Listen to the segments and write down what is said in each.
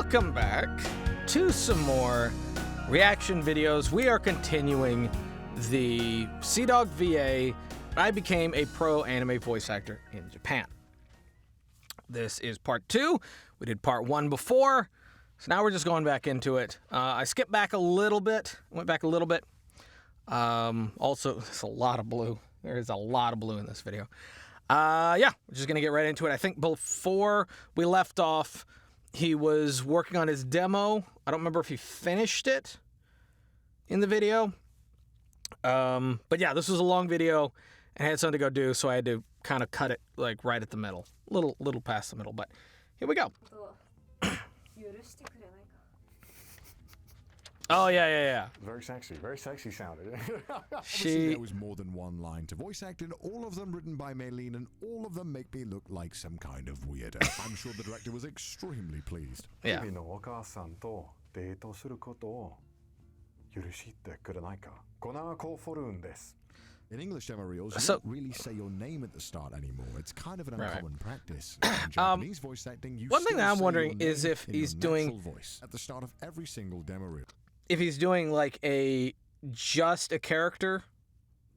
Welcome back to some more reaction videos. We are continuing the CDawgVA. I became a pro anime voice actor in Japan. This is part 2. We did part 1 before, so now we're just going back into it. I skipped back a little bit, went back a little bit. Also, there's a lot of blue. There is a lot of blue in this video. Yeah, we're just gonna get right into it. I think before we left off, he was working on his demo. I don't remember if he finished it in the video. But yeah, this was a long video and I had something to go do, so I had to kind of cut it like right at the middle. Little past the middle, but here we go. Oh, yeah. Very sexy sounding. There was more than one line to voice act, and all of them written by Maylene, and all of them make me look like some kind of weirdo. I'm sure the director was extremely pleased. Yeah. In English demo reels, you don't really say your name at the start anymore. It's kind of an uncommon practice. In Japanese voice acting, you one thing that I'm say wondering your is name if in he's your doing natural voice at the start of every single demo reel. if he's doing like just a character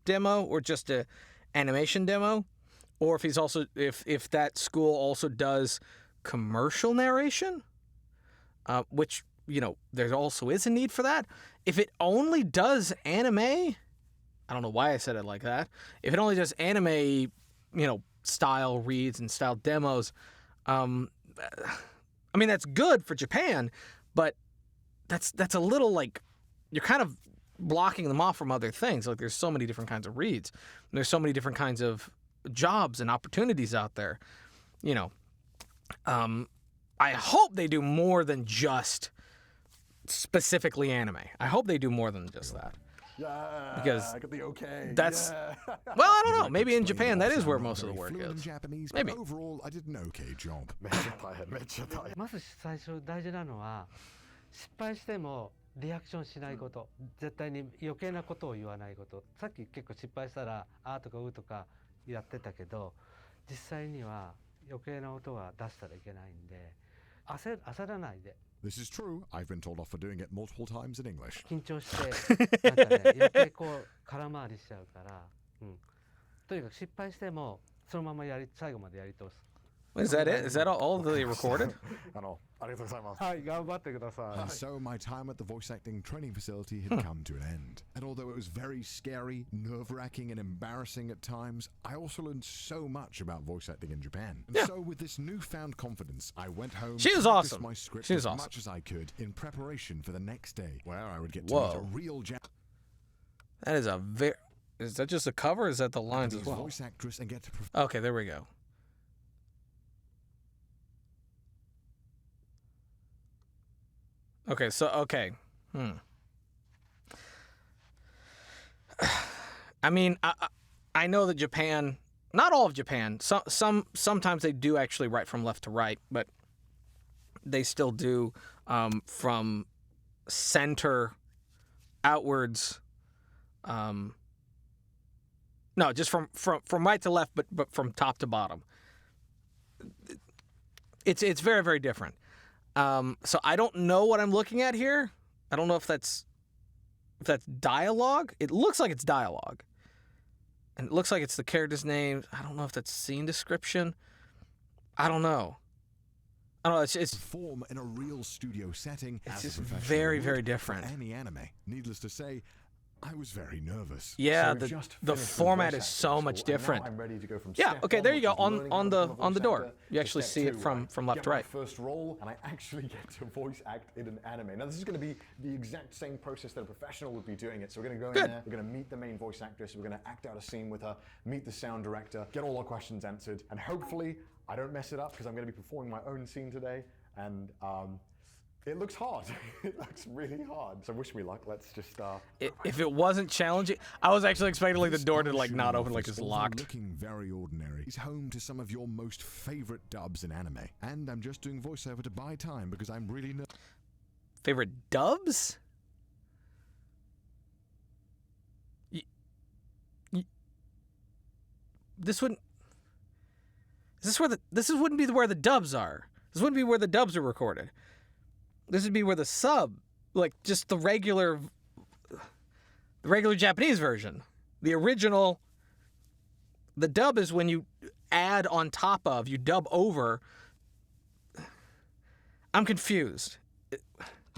demo or just a animation demo, or if he's also if that school also does commercial narration, which there also is a need for that. If it only does anime, I don't know why I said it like that. If it only does anime, style reads and style demos, I mean that's good for Japan, but that's a little like you're kind of blocking them off from other things. Like there's so many different kinds of reads. And there's so many different kinds of jobs and opportunities out there. I hope they do more than just specifically anime. I hope they do more than just that. Yeah, because I got the okay. That's yeah. Well, I don't know. Maybe in Japan that is where most of the work In is. Japanese, Maybe. but overall, I did an okay job. まず最初大事なのは失敗してもリアクションしないこと、絶対に余計なことを言わないこと。さっき結構失敗したらあーとかうとかやってたけど、実際には余計な音は出したらいけないんで、焦らないで。 This is true. I've been told off for doing it multiple times in English. 緊張してなんかね余計こう空回りしちゃうから、とにかく失敗してもそのまま最後までやり通す。 Is that it? Is that all that they recorded? ありがとうございます。はい、頑張ってください。 And so my time at the voice acting training facility had come to an end. And although it was very scary, nerve-wracking and embarrassing at times, I also learned so much about voice acting in Japan. And so with this newfound confidence, I went home She was to practice awesome. my script She was as awesome. much as I could in preparation for the next day, where I would get to Whoa. meet a real That is a very... Is that just a cover or is that the lines Japanese as well? voice actress and get to Okay, there we go. Okay, so, okay. I mean, I know that Japan, not all of Japan, sometimes they do actually write from left to right, but they still do from center outwards. No, just from right to left, but from top to bottom. It's very, very different. So I don't know what I'm looking at here. I don't know if that's dialogue. It looks like it's dialogue. And it looks like it's the character's name. I don't know if that's scene description. I don't know. It's perform in a real studio setting. It's as just a professional very, would very for different. Any anime. Needless to say, I was very nervous. Yeah, So we've just the finished with format voice is acting so school, much and now different. I'm ready to go from Yeah, step okay, one, there you which go, is learning on how to become a the voice door. actor, You to actually step see it two, from where I left to get my right. first role, and I actually get to voice act in an anime. Now this is going to be the exact same process that a professional would be doing it. So we're going to go in there, we're going to meet the main voice actress, we're going to act out a scene with her, meet the sound director, get all our questions answered, and hopefully I don't mess it up because I'm going to be performing my own scene today, and it looks hard. It looks really hard. So wish me luck. Let's just If it wasn't challenging, I was actually expecting like the door to like not open, like Office, it's although locked. Looking very ordinary. He's home to some of your most favorite dubs in anime, and I'm just doing voiceover to buy time because I'm really Favorite dubs? This wouldn't. This wouldn't be where the dubs are. This wouldn't be where the dubs are recorded. This would be where the sub, like just the regular Japanese version, the original. The dub is when you add on top of, you dub over. I'm confused.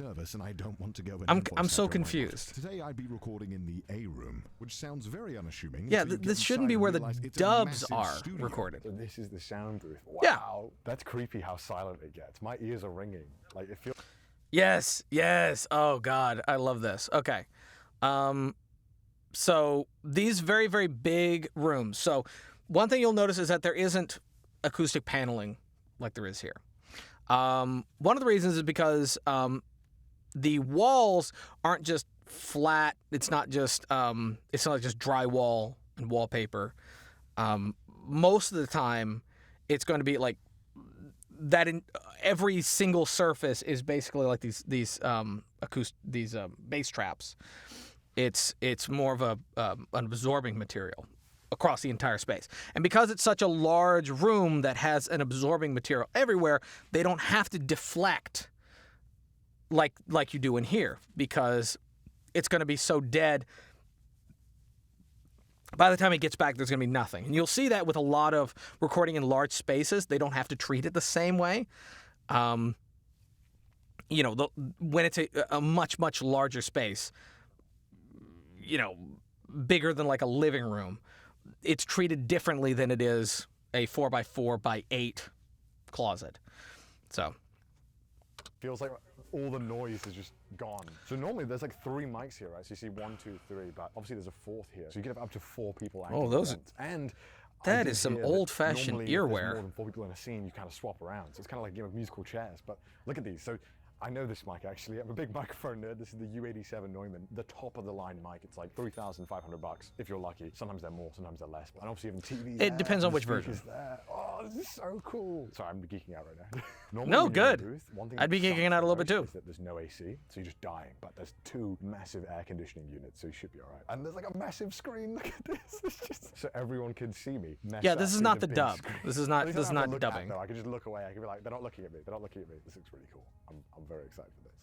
Nervous, and I don't want to go in. I'm so confused. Today I'd be recording in the A room, which sounds very unassuming. Yeah, this shouldn't be where the dubs are recorded. So this is the sound booth. Wow, Yeah. That's creepy how silent it gets. My ears are ringing. Like it feels. Yes. Oh God, I love this. Okay. So these very, very big rooms. So one thing you'll notice is that there isn't acoustic paneling like there is here. One of the reasons is because the walls aren't just flat. It's not just drywall and wallpaper. Most of the time, it's going to be like that. In every single surface is basically like these bass traps. It's more of an absorbing material across the entire space. And because it's such a large room that has an absorbing material everywhere, they don't have to deflect like you do in here, because it's going to be so dead. By the time it gets back, there's going to be nothing. And you'll see that with a lot of recording in large spaces. They don't have to treat it the same way. When it's a much, much larger space, bigger than like a living room, it's treated differently than it is a 4x4x8 closet. So Feels like all the noise is just gone. So normally there's like 3 mics here, right? So you see 1, 2, 3, but obviously there's a 4th here. So you can have up to 4 people acting. Oh, those at once. And that is some old-fashioned normally if there's earwear. more than 4 people in a scene, you kind of swap around. So it's kind of like a game of musical chairs. But look at these. So I know this mic actually. I'm a big microphone nerd. This is the U87 Neumann, the top of the line mic. It's like $3,500 if you're lucky. Sometimes they're more, sometimes they're less. And obviously even TV. It depends on which version. Oh, this is so cool. Sorry, I'm geeking out right now. Normally No, when you're in a good. booth, one thing I'd be that geeking sucks out a little the bit too. most is that there's no AC, so you're just dying. But there's 2 massive air conditioning units, so you should be all right. And there's like a massive screen. Look at this. It's just so everyone can see me. Yeah, this is not the dub. This is not At least I don't have to look at dubbing. them. I can just look away. I can be like, they're not looking at me. They're not looking at me. This looks really cool. I'm very excited for this.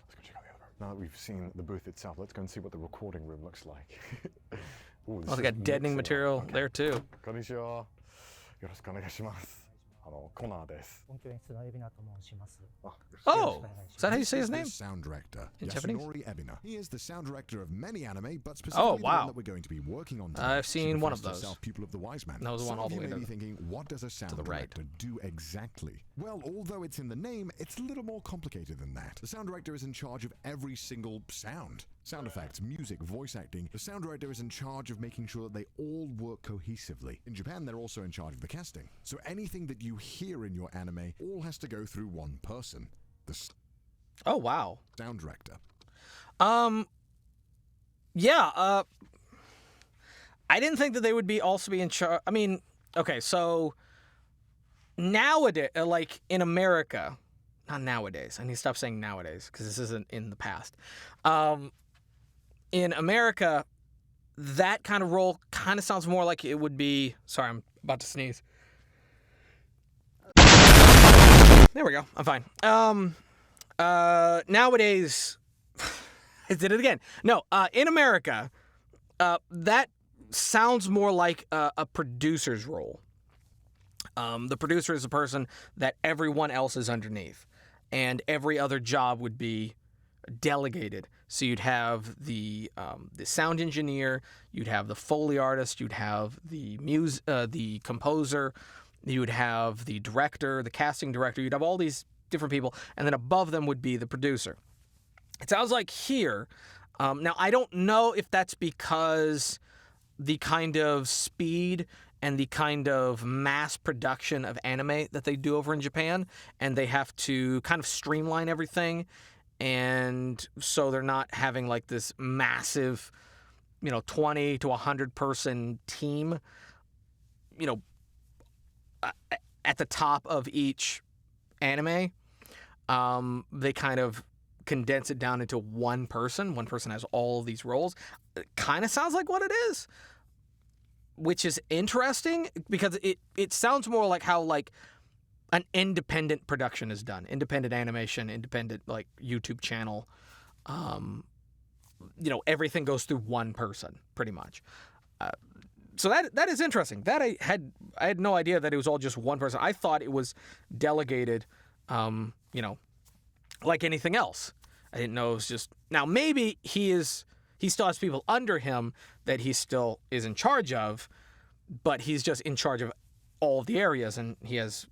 Let's go check out the other room. Now that we've seen the booth itself, let's go and see what the recording room looks like. Ooh, this Oh, they is got deadening mixing. material Okay. there too. こんにちは。よろしくお願いします。コナーです。音響演出の海老名と申します。 Oh, is that how you say his This name? is the sound director, In Japanese? Yasunori Ebina. He is the sound director of many anime, but specifically the wow. one that we're going to be working on today. I've seen She one of refers to those. herself Pupil of the Wise Man. That was the one Some all of the you way may to be thinking, what does a sound the right. director do exactly? Well, although it's in the name, it's a little more complicated than that. The sound director is in charge of every single sound. Sound effects, music, voice acting. The sound director is in charge of making sure that they all work cohesively. In Japan, they're also in charge of the casting. So anything that you hear in your anime all has to go through one person. The Oh, wow. sound director. Yeah, I didn't think that they would also be in charge. I mean, okay, so nowadays, like in America, not nowadays. I need to stop saying nowadays because this isn't in the past. In America, that kind of role kind of sounds more like it would be. Sorry, I'm about to sneeze. There we go. I'm fine. Nowadays, I did it again. No, in America, that sounds more like a producer's role. The producer is the person that everyone else is underneath, and every other job would be delegated. So you'd have the sound engineer, you'd have the Foley artist, you'd have the composer, you would have the director, the casting director, you'd have all these different people, and then above them would be the producer. It sounds like here, now I don't know if that's because the kind of speed and the kind of mass production of anime that they do over in Japan, and they have to kind of streamline everything, and so they're not having like this massive, 20 to 100 person team, at the top of each anime. They kind of condense it down into one person. One person has all of these roles. It kind of sounds like what it is, which is interesting because it sounds more like how like an independent production is done. Independent animation, independent like YouTube channel. Everything goes through one person pretty much. So that is interesting. That I had no idea that it was all just one person. I thought it was delegated, like anything else. I didn't know it was just... Now, maybe he still has people under him that he still is in charge of, but he's just in charge of all of the areas, and he has,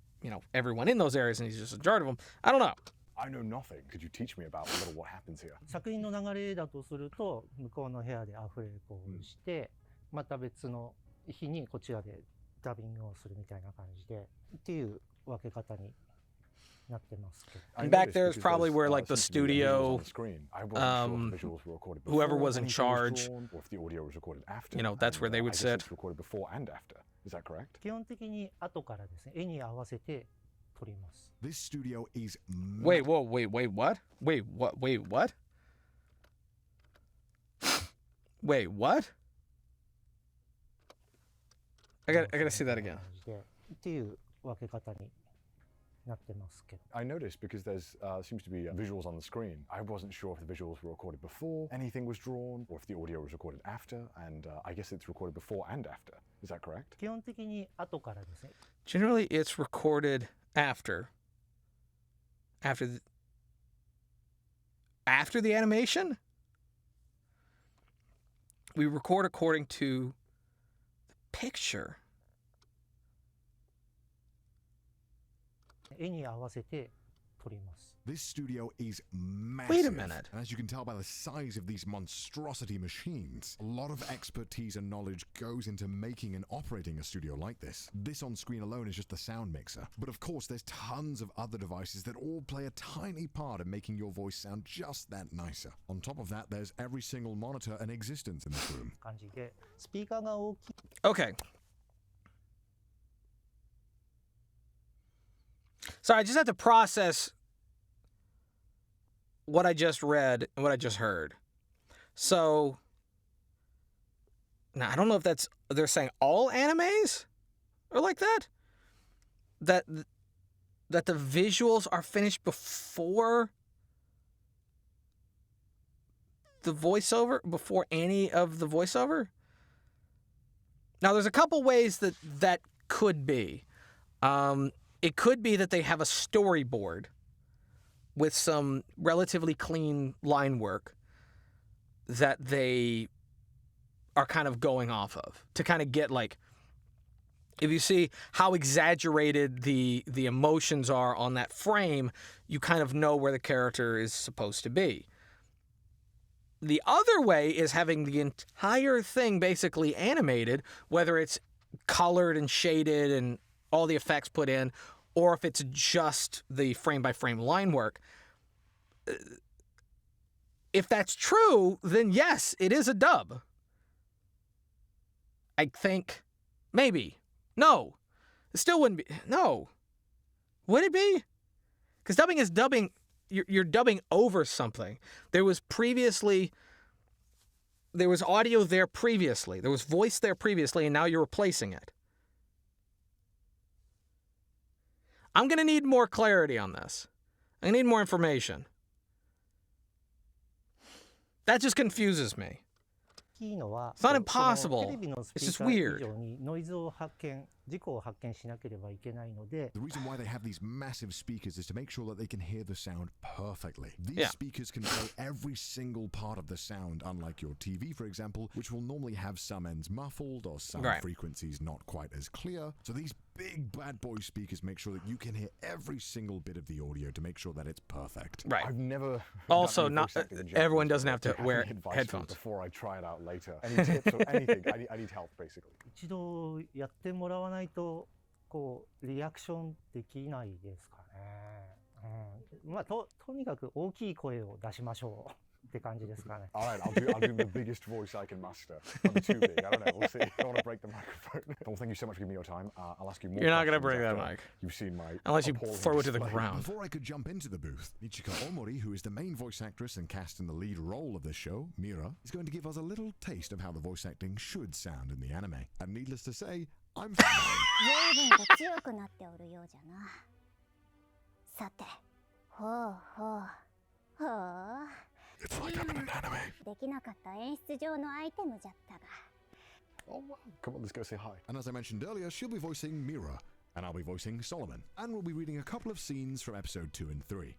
everyone in those areas, and he's just in charge of them. I don't know. I know nothing. Could you teach me about a little what happens here? 作品の流れだとすると、向こうの部屋でアフレコをして、また別の日にこちらでダビングをするみたいな感じでっていう分け方になってますけど。And back there is probably where like the studio, whoever was in charge, that's where they would sit. Is that correct? 基本的に後からですね、絵に合わせて撮ります。This studio is... Wait, what? Wait, what? Wait, what? Wait, what? I gotta see that again. っていう分け方になってますけど。I noticed because there's seems to be visuals on the screen. I wasn't sure if the visuals were recorded before anything was drawn, or if the audio was recorded after, and I guess it's recorded before and after. Is that correct? 基本的に後からですね。Generally, it's recorded after the animation. We record according to the picture. 絵に合わせて撮ります。 This studio is massive. Wait a minute. And as you can tell by the size of these monstrosity machines, a lot of expertise and knowledge goes into making and operating a studio like this. This on screen alone is just the sound mixer. But of course, there's tons of other devices that all play a tiny part in making your voice sound just that nicer. On top of that, there's every single monitor in existence in this room. 感じで、スピーカーが大きい。 Okay. So I just have to process what I just read and what I just heard. So now I don't know if they're saying all animes are like that? That the visuals are finished before the voiceover, before any of the voiceover? Now there's a couple ways that could be. It could be that they have a storyboard with some relatively clean line work that they are kind of going off of to kind of get like, if you see how exaggerated the emotions are on that frame, you kind of know where the character is supposed to be. The other way is having the entire thing basically animated, whether it's colored and shaded and all the effects put in, or if it's just the frame-by-frame line work. If that's true, then yes, it is a dub. I think. Maybe. No. It still wouldn't be. No. Would it be? Because dubbing is dubbing. You're dubbing over something. There was audio there previously. There was voice there previously, and now you're replacing it. I'm going to need more clarity on this. I need more information. That just confuses me. It's not impossible. It's just weird. The reason why they have these massive speakers is to make sure that they can hear the sound perfectly. These speakers can play every single part of the sound, unlike your TV, for example, which will normally have some ends muffled or some frequencies not quite as clear. So these big bad boy speakers make sure that you can hear every single bit of the audio to make sure that it's perfect. Right. I've never... Also, not everyone doesn't have to wear headphones. Before I try it out later. Any tips or anything? I need help, basically. 一度やってもらわないとこうリアクションできないですかね。まあとにかく大きい声を出しましょうって感じですかね。All right, I'll do the biggest voice I can muster. Not too big. I don't know. We'll see. I don't want to break the microphone. Well, thank you so much for giving me your time. I'll ask you more. You're not going to questions break that after mic. You've seen my unless you throw it to the display. ground. Before I could jump into the booth, Ichika Omori, who is the main voice actress and cast in the lead role of this show, Mira, is going to give us a little taste of how the voice acting should sound in the anime. And needless to say, I'm fine. 随分と強くなっておるようじゃな。さて、ほうほう、ほう。 It's like I'm in an anime. できなかった演出上のアイテムじゃったが。 Oh wow. Come on, let's go say hi. And as I mentioned earlier, she'll be voicing Mira, and I'll be voicing Solomon. And we'll be reading a couple of scenes from episode 2 and 3.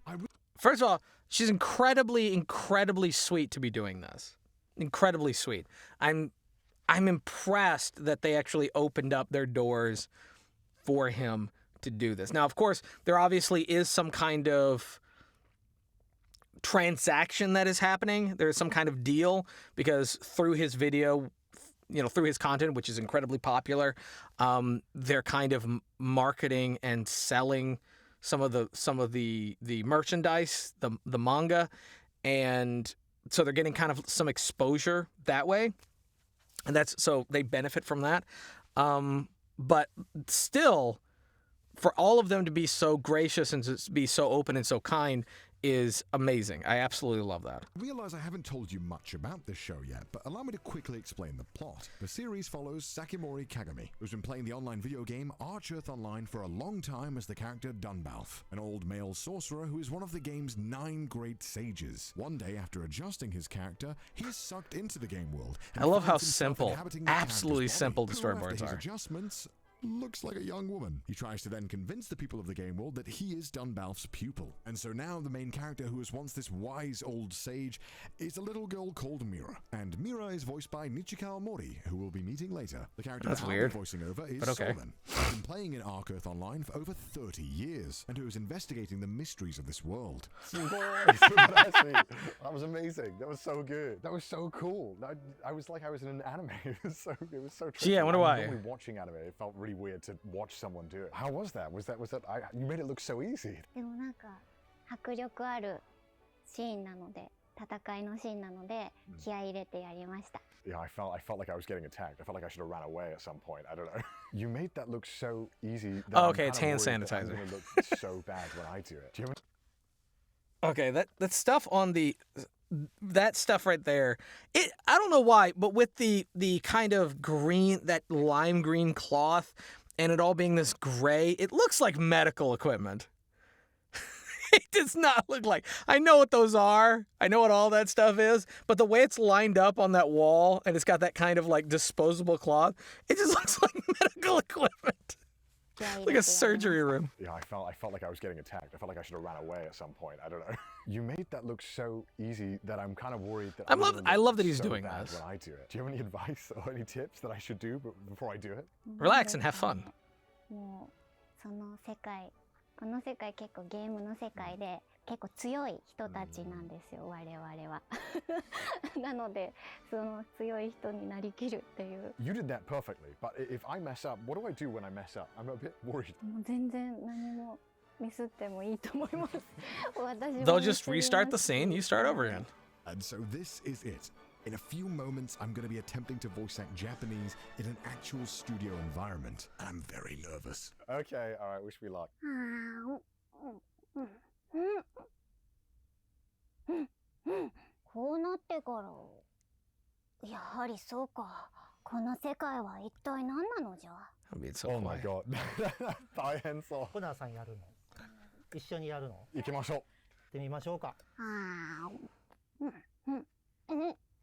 First of all, she's incredibly sweet to be doing this. Incredibly sweet. I'm impressed that they actually opened up their doors for him to do this. Now, of course, there obviously is some kind of transaction that is happening. There's some kind of deal because through his video, through his content, which is incredibly popular, they're kind of marketing and selling some of the merchandise, the manga, and so they're getting kind of some exposure that way, and so they benefit from that. But still, for all of them to be so gracious and to be so open and so kind is amazing. I absolutely love that. I realize I haven't told you much about this show yet, but allow me to quickly explain the plot. The series follows Sakimori Kagami, who's been playing the online video game Arch Earth Online for a long time as the character Dunbalf, an old male sorcerer who is one of the game's 9 great sages. One day, after adjusting his character, he is sucked into the game world. I love how simple, absolutely simple the storyboards are. Adjustments looks like a young woman. He tries to then convince the people of the game world that he is Dunbalf's pupil. And so now the main character, who was once this wise old sage, is a little girl called Mira. And Mira is voiced by Nichika Omori, who we'll be meeting later. The character That's that weird, I'll be voicing over is but okay. Solomon, who's been playing in Arc Earth Online for over 30 years, and who is investigating the mysteries of this world. That was amazing. That was so good. That was so cool. I was like I was in an anime. It was so tricky. Gee, I wonder why. Normally watching anime, it felt really weird to watch someone do it. How was that? You made it look so easy. でもなんか迫力あるシーンなので、戦いのシーンなので気合い入れてやりました。 Yeah, I felt like I was getting attacked. I felt like I should have ran away at some point. I don't know. You made that look so easy. That Oh, I'm okay, it's kinda hand worried that I'm sanitizer. gonna look so bad when I do it. Do you Okay, that stuff on that stuff right there, I don't know why, but with the kind of green, that lime green cloth, and it all being this gray, it looks like medical equipment. It does not look like. I know what those are. I know what all that stuff is, but the way it's lined up on that wall and it's got that kind of like disposable cloth, it just looks like medical equipment. Like a surgery room. Yeah, I felt like I was getting attacked. I felt like I should have ran away at some point. I don't know. You made that look so easy that I'm kind of worried that I love that he's so doing bad this. when I do it. Do you have any advice or any tips that I should do before I do it? Relax and have fun. もうその世界、この世界結構ゲームの世界で結構強い人たちなんですよ、我々は。なのでその強い人になりきるっていう。You did that perfectly, but if I mess up, what do I do when I mess up? I'm a bit worried. もう全然何もミスってもいいと思います。私も They'll just restart the scene, you start over again. And so this is it. In a few moments, I'm going to be attempting to voice act Japanese in an actual studio environment. And I'm very nervous. Okay, all right, wish me luck. こうなってからやはりそうか。この世界は一体何なのじゃ。 That'd be so Oh my funny. god. 大変そう。コナーさんやるの？一緒にやるの？行きましょう。やってみましょうか。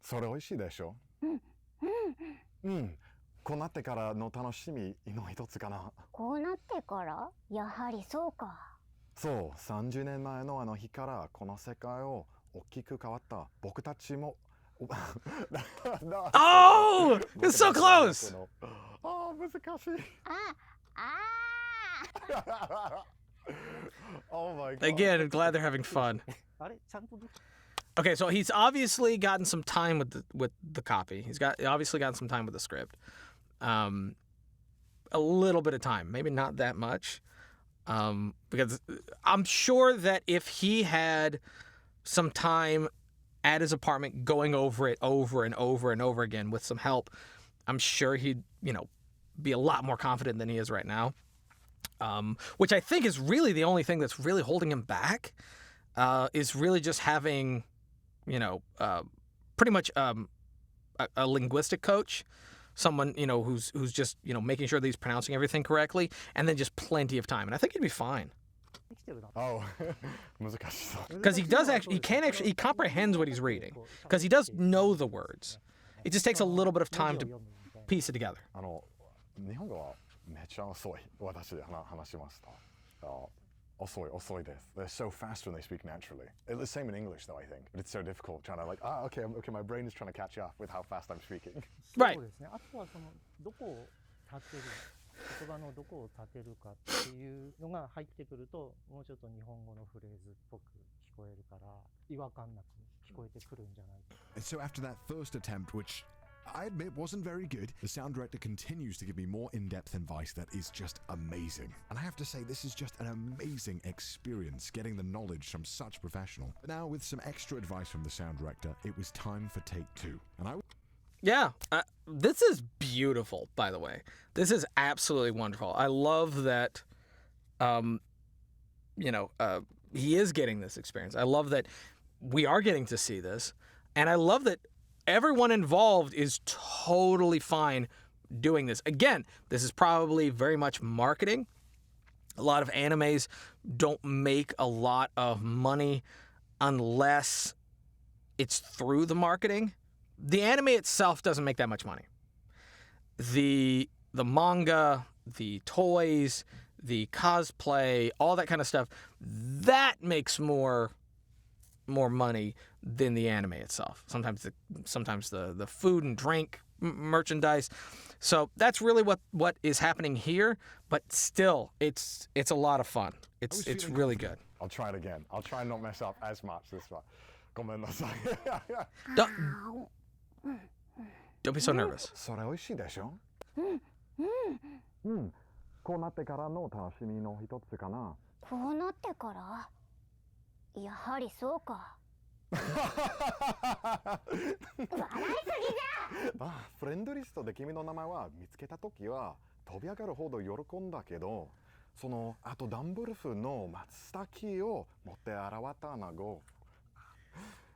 それ美味しいでしょ？こうなってからの楽しみの一つかな。こうなってからやはりそうか。そう、30年前のあの日からこの世界を大きく変わった僕たちも。Oh! It's so close! あー、難しい。Oh my god. Again, I'm glad they're having fun. あれちゃんと Okay, so he's obviously gotten some time with the copy. He's obviously gotten some time with the script. A little bit of time, maybe not that much. Because I'm sure that if he had some time at his apartment going over it over and over and over again with some help, I'm sure he'd, be a lot more confident than he is right now. Which I think is really the only thing that's really holding him back, is really just having, pretty much a linguistic coach, someone, who's just, making sure that he's pronouncing everything correctly, and then just plenty of time. And I think he'd be fine. できてるな。 Oh, 難しそう。 Because he comprehends what he's reading. Because he does know the words. It just takes a little bit of time to piece it together. 日本語はめちゃ遅い。私で話しますと。遅いです。They're so fast when they speak naturally. It's the same in English though, I think. But it's so difficult trying to like, okay, my brain is trying to catch up with how fast I'm speaking. Right. そうですね。あとはそのどこを立てる、言葉のどこを立てるかっていうのが入ってくると、もうちょっと日本語のフレーズっぽく聞こえるから、違和感なく聞こえてくるんじゃないか。 So after that first attempt, which I admit wasn't very good, the sound director continues to give me more in-depth advice that is just amazing. And I have to say, this is just an amazing experience getting the knowledge from such a professional. But now with some extra advice from the sound director, it was time for take 2. And Yeah, this is beautiful, by the way. This is absolutely wonderful. I love that, he is getting this experience. I love that we are getting to see this. And I love that everyone involved is totally fine doing this. Again, this is probably very much marketing. A lot of animes don't make a lot of money unless it's through the marketing. The anime itself doesn't make that much money. The manga, the toys, the cosplay, all that kind of stuff, that makes more money than the anime itself. Sometimes the food and drink merchandise. So that's really what is happening here. But still, it's a lot of fun. It's really good. I'll try it again. I'll try and not mess up as much this one. ごめんなさい。 Don't be so nervous. それ美味しいでしょ？こうなってからの楽しみの一つかな。こうなってから？やはりそうか。笑いすぎじゃん。フレンドリストで君の名前は見つけたときは飛び上がるほど喜んだけど、あとダンブルフの松茸を持って現れたなご。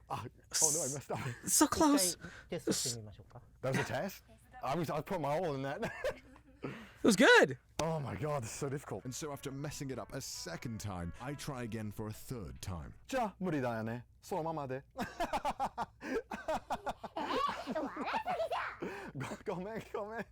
Oh no, I messed up. So close. テストしてみましょうか。 That was a test? I put my all in that. It was good. Oh my god, this is so difficult. And so after messing it up a second time, I try again for a third time. じゃあ無理だよね。そのままで。ごめん。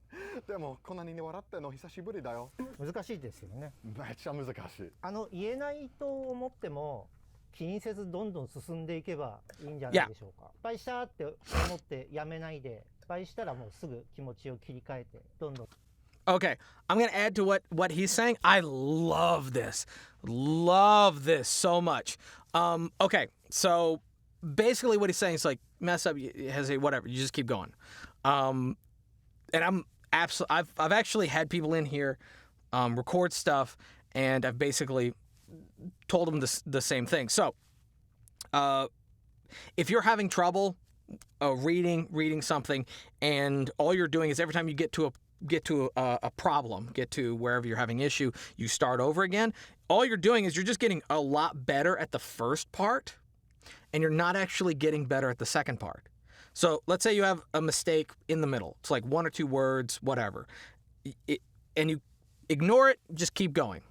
でもこんなに笑ってんの久しぶりだよ。難しいですよね。めっちゃ難しい。言えないと思っても気にせずどんどん進んでいけばいいんじゃないでしょうか。失敗したって思ってやめないで、失敗したらもうすぐ気持ちを切り替えてどんどん。 Okay, I'm going to add to what he's saying. I love this. Love this so much. Okay, so basically what he's saying is like, mess up, hesitate, whatever. You just keep going. And I've actually had people in here record stuff, and I've basically told them the same thing. So if you're having trouble reading something, and all you're doing is every time you get to a problem, get to wherever you're having issue, you start over again. All you're doing is you're just getting a lot better at the first part, and you're not actually getting better at the second part. So let's say you have a mistake in the middle. It's like 1 or 2 words, whatever. And you ignore it, just keep going.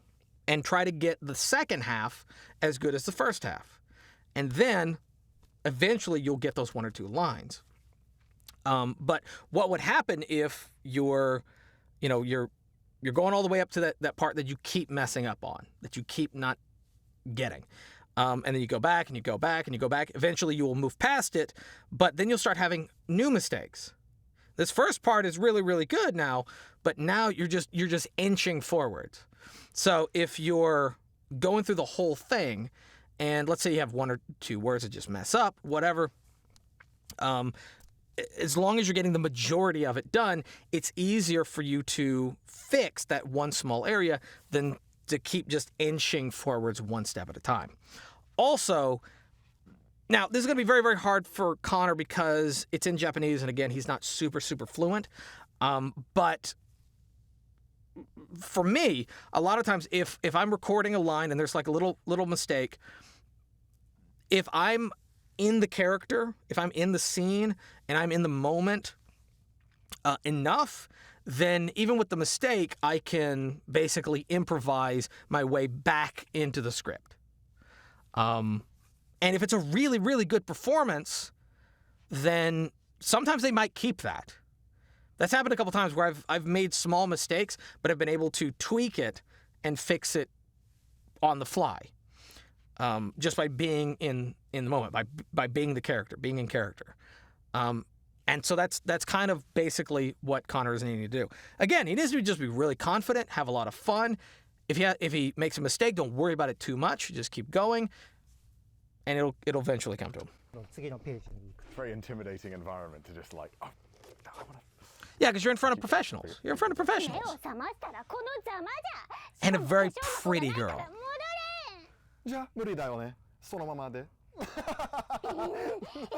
And try to get the second half as good as the first half. And then eventually you'll get those 1 or 2 lines. But what would happen if you're going all the way up to that part that you keep messing up on, that you keep not getting. And then you go back and you go back and you go back. Eventually you will move past it, but then you'll start having new mistakes. This first part is really, really good now, but now you're just inching forwards. So if you're going through the whole thing, and let's say you have 1 or 2 words that just mess up, whatever, as long as you're getting the majority of it done, it's easier for you to fix that one small area than to keep just inching forwards 1 step at a time. Also, now this is going to be very, very hard for Connor because it's in Japanese, and again, he's not super, super fluent. But for me, a lot of times if I'm recording a line and there's like a little mistake, if I'm in the character, if I'm in the scene and I'm in the moment, enough, then even with the mistake, I can basically improvise my way back into the script. And if it's a really, really good performance, then sometimes they might keep that. That's happened a couple times where I've made small mistakes, but I've been able to tweak it and fix it on the fly, just by being in the moment, by being the character, being in character. And so that's kind of basically what Connor is needing to do. Again, he needs to just be really confident, have a lot of fun. If he makes a mistake, don't worry about it too much. Just keep going, and it'll eventually come to him. 次のページに行く。 Very intimidating environment to just like, oh, I want to. Yeah, because you're in front of professionals. You're in front of 目 professionals. を覚ましたらこのざまじゃ。 And a very しかも pretty 化粧 girl. だから戻れん。じゃあ無理だよね。そのままで。笑いすぎだ。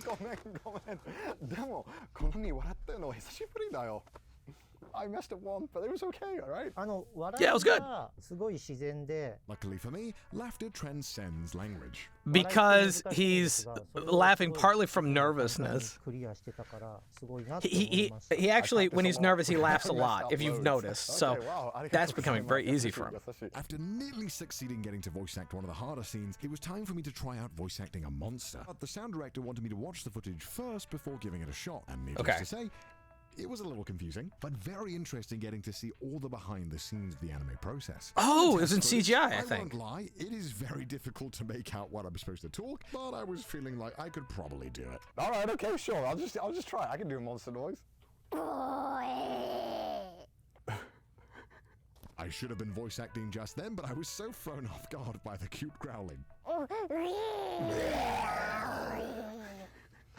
ごめんごめん。でもこのに笑ってるのは久しぶりだよ。I messed up one, but it was okay, alright? 笑 Yeah, it was good. いがすごい自然で、 Luckily for me, laughter transcends language. Because he's laughing partly from 簡単に nervousness. クリアしてたからすごいなと思い He ました。 he actually, when he's nervous, he laughs a I messed lot, up if you've loads. noticed. So Okay, wow, that's becoming very easy for him. After nearly succeeding getting to voice act one of the harder scenes, it was time for me to try out voice acting a monster. But the sound director wanted me to watch the footage first before giving it a shot, and needless Okay. to say, it was a little confusing, but very interesting getting to see all the behind the scenes of the anime process. Oh, it was in Test footage, CGI, I I think. won't lie, it is very difficult to make out what I'm supposed to talk, but I was feeling like I could probably do it. Alright, okay, sure. I'll just try it. I can do a monster noise. おい。 I should have been voice acting just then, but I was so thrown off guard by the cute growling. おい。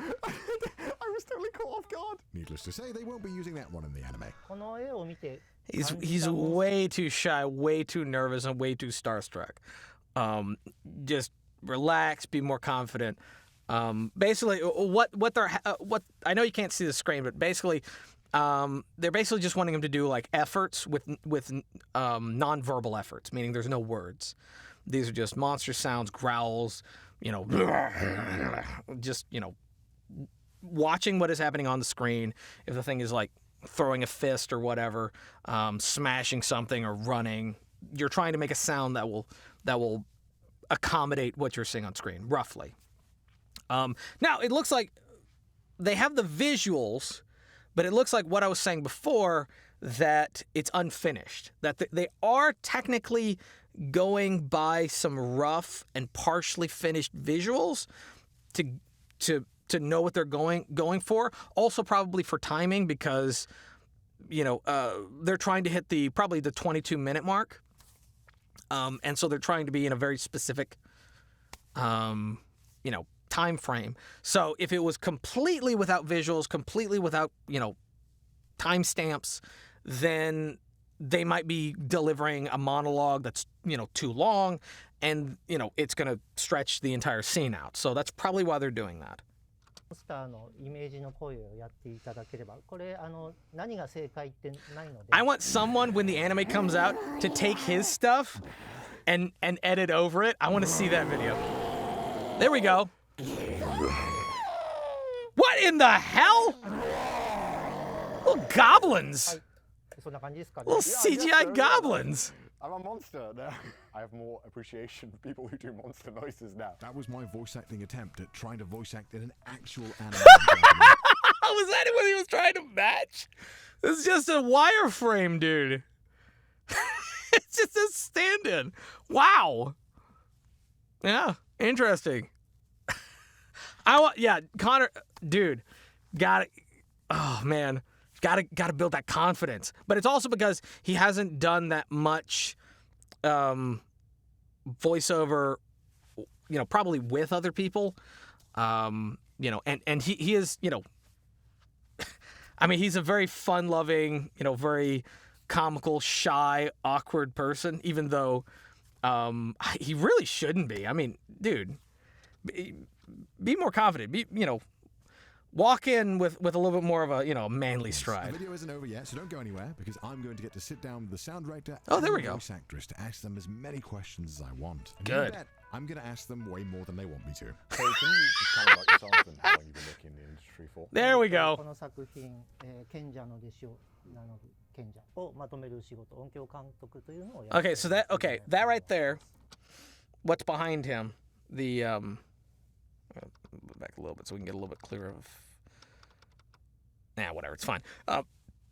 I was totally caught off guard. Needless to say, they won't be using that one in the anime. この絵を見て He's 感じ he's たモンス way too shy, way too nervous, and way too starstruck. Just relax, be more confident. Basically, what I know you can't see the screen, but basically, they're basically just wanting him to do like efforts with nonverbal efforts, meaning there's no words. These are just monster sounds, growls, just watching what is happening on the screen. If the thing is like throwing a fist or whatever, smashing something or running, you're trying to make a sound that will accommodate what you're seeing on screen, roughly. Now, it looks like they have the visuals, but it looks like what I was saying before, that it's unfinished. That they are technically going by some rough and partially finished visuals to know what they're going for. Also, probably for timing, because they're trying to hit probably the 22-minute mark, and so they're trying to be in a very specific time frame. So if it was completely without visuals, completely without timestamps, then they might be delivering a monologue that's too long, and it's going to stretch the entire scene out. So that's probably why they're doing that. モンスターのイメージの声をやっていただければ、これ何が正解ってないので。 I want someone, when the anime comes out, to take his stuff and edit over it. I want to see that video. There we go. What in the hell? Little goblins. そんな感じですかね。 Little CGI goblins. I'm a monster now. I have more appreciation for people who do monster noises now. That was my voice acting attempt at trying to voice act in an actual anime. Was that what he was trying to match? This is just a wireframe, dude. It's just a stand-in. Wow. Yeah, interesting. Connor, dude, oh man, gotta build that confidence. But it's also because he hasn't done that much voiceover, probably with other people, and he is, I mean, he's a very fun-loving, very comical, shy, awkward person, even though he really shouldn't be. I mean, dude, be more confident. Walk in with a little bit more of a, manly The stride. video isn't over yet, so don't go anywhere, because I'm going to get to sit down with the sound director Oh, there and we the go. voice actress to ask them as many questions as I want. And Good. you bet I'm going to ask them way more than they want me to. So can you just tell me about yourself and how long you've been working in the industry for? There we go. この作品、賢者の弟子を名乗る賢者をまとめる仕事、音響監督というのをやって Okay, so that right there, what's behind him, the move back a little bit so we can get a little bit clearer of. Nah, whatever, it's fine.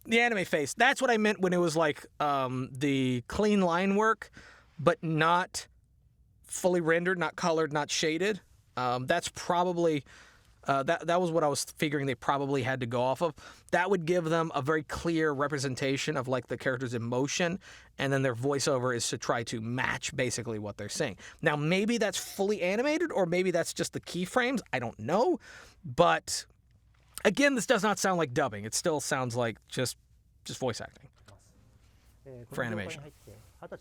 The anime face. That's what I meant when it was like the clean line work, but not fully rendered, not colored, not shaded. That's probably that was what I was figuring they probably had to go off of. That would give them a very clear representation of like the character's emotion, and then their voiceover is to try to match basically what they're saying. Now maybe that's fully animated, or maybe that's just the keyframes. I don't know, but again, this does not sound like dubbing. It still sounds like just voice acting for animation. But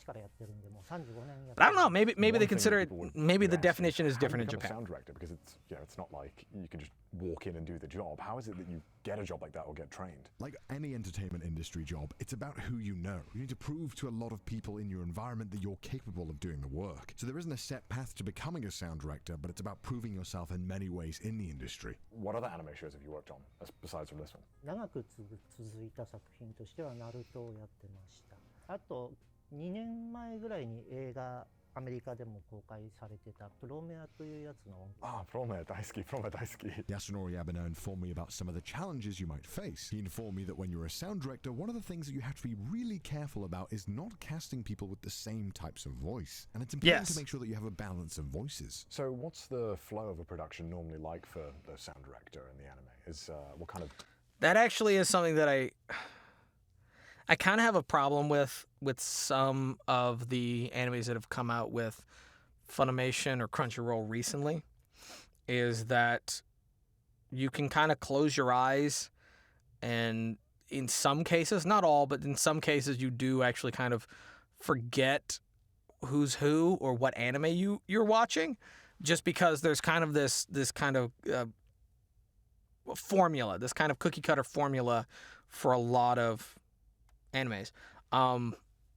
I don't know. Maybe they consider it. Maybe the definition is different in Japan. Sound director, because it's not like you can just walk in and do the job. How is it that you get a job like that or get trained? Like any entertainment industry job, it's about who you know. You need to prove to a lot of people in your environment that you're capable of doing the work. So there isn't a set path to becoming a sound director, but it's about proving yourself in many ways in the industry. What other anime shows have you worked on besides from this one? 長く続いた作品としてはナルトをやってました。あと2年前ぐらいに映画アメリカでも公開されてたプロメアというやつの Prome daisuki, Prome daisuki. Yasunori Abeno informed me about some of the challenges you might face. He informed me that when you're a sound director, one of the things that you have to be really careful about is not casting people with the same types of voice. And it's important to make sure that you have a balance of voices. So what's the flow of a production normally like for the sound director in the anime? Is what kind of... That actually is something that I kind of have a problem with some of the animes that have come out with Funimation or Crunchyroll recently, is that you can kind of close your eyes, and in some cases, not all, but in some cases you do actually kind of forget who's who or what anime you're watching, just because there's kind of this kind of formula, this kind of cookie cutter formula for a lot of animes.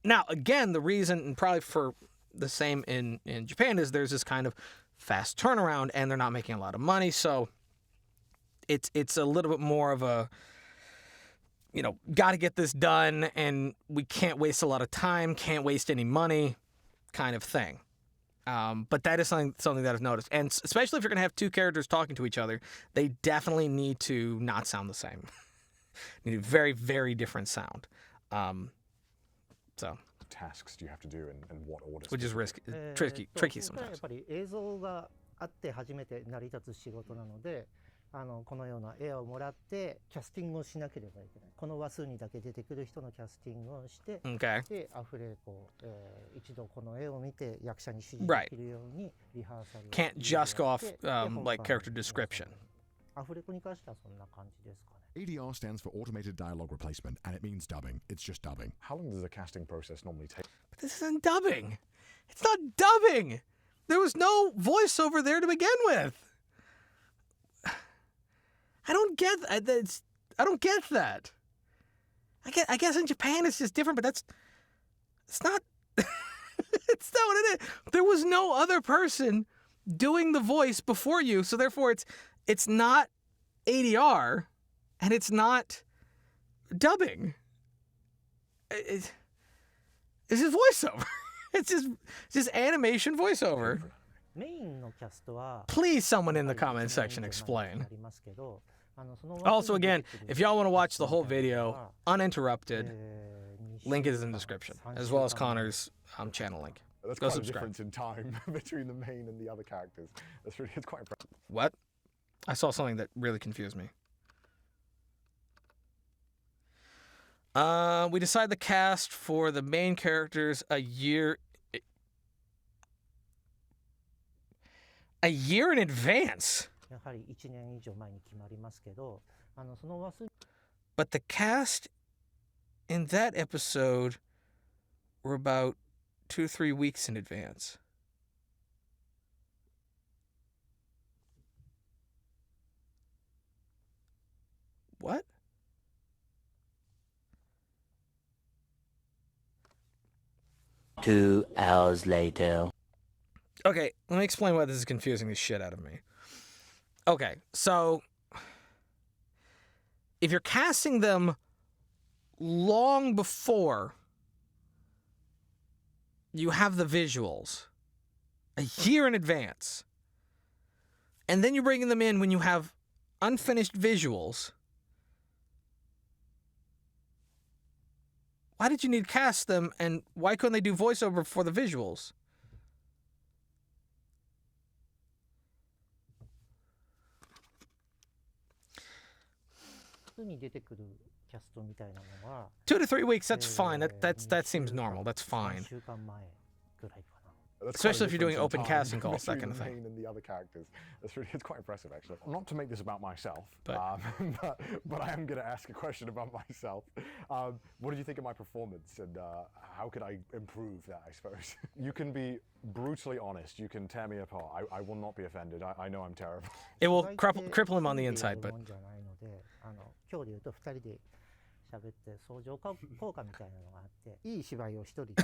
Now, again, the reason, and probably for the same in Japan, is there's this kind of fast turnaround, and they're not making a lot of money, so it's a little bit more of a, got to get this done, and we can't waste a lot of time, can't waste any money kind of thing. But that is something that I've noticed, and especially if you're going to have two characters talking to each other, they definitely need to not sound the same. Need a very, very different sound. So tasks do you have to do and what order? Which is risky, tricky やっ sometimes. ぱり映像があって初めて成り立つ仕事なので、このような絵をもらってキャスティングをしなければいけない。この話数にだけ出てくる人のキャスティングをして、Okay. でアフレコ、一度この絵を見て役者に指示できるようにリハーサルを Can't just go off like character description. アフレコに関してはそんな感じですかね。ADR stands for Automated Dialogue Replacement, and it means dubbing. It's just dubbing. How long does the casting process normally take? But this isn't dubbing. It's not dubbing. There was no voiceover there to begin with. I don't get that. I don't get that. I guess in Japan it's just different, but it's not. It's not what it is. There was no other person doing the voice before you, so therefore it's not ADR, and it's not dubbing. It's just voiceover. It's just animation voiceover. Please, someone in the comment section explain. Also, again, if y'all want to watch the whole video uninterrupted, link is in the description, as well as Connor's channel link. That's Go quite subscribe. a difference in time between the main and the other characters. It's quite impressive. What? I saw something that really confused me. We decide the cast for the main characters a year in advance. But the cast in that episode were about 2-3 weeks in advance. What? Two hours later. Okay, let me explain why this is confusing the shit out of me. Okay, so if you're casting them long before you have the visuals, a year in advance, and then you're bringing them in when you have unfinished visuals, why did you need to cast them, and why couldn't they do voiceover for the visuals? Two to 3 weeks, that's fine. That seems normal. That's fine. That's Especially if quite a you're doing difference in open time casting calls, that between kind of the thing. main and the other characters. It's quite impressive, actually. Not to make this about myself, But- but I am going to ask a question about myself. What did you think of my performance, and how could I improve that, I suppose? You can be brutally honest. You can tear me apart. I will not be offended. I know I'm terrible. It will cripple him on the inside, but 今日で言うと2人で喋って相乗効果みたいなのがあっていい芝居を一人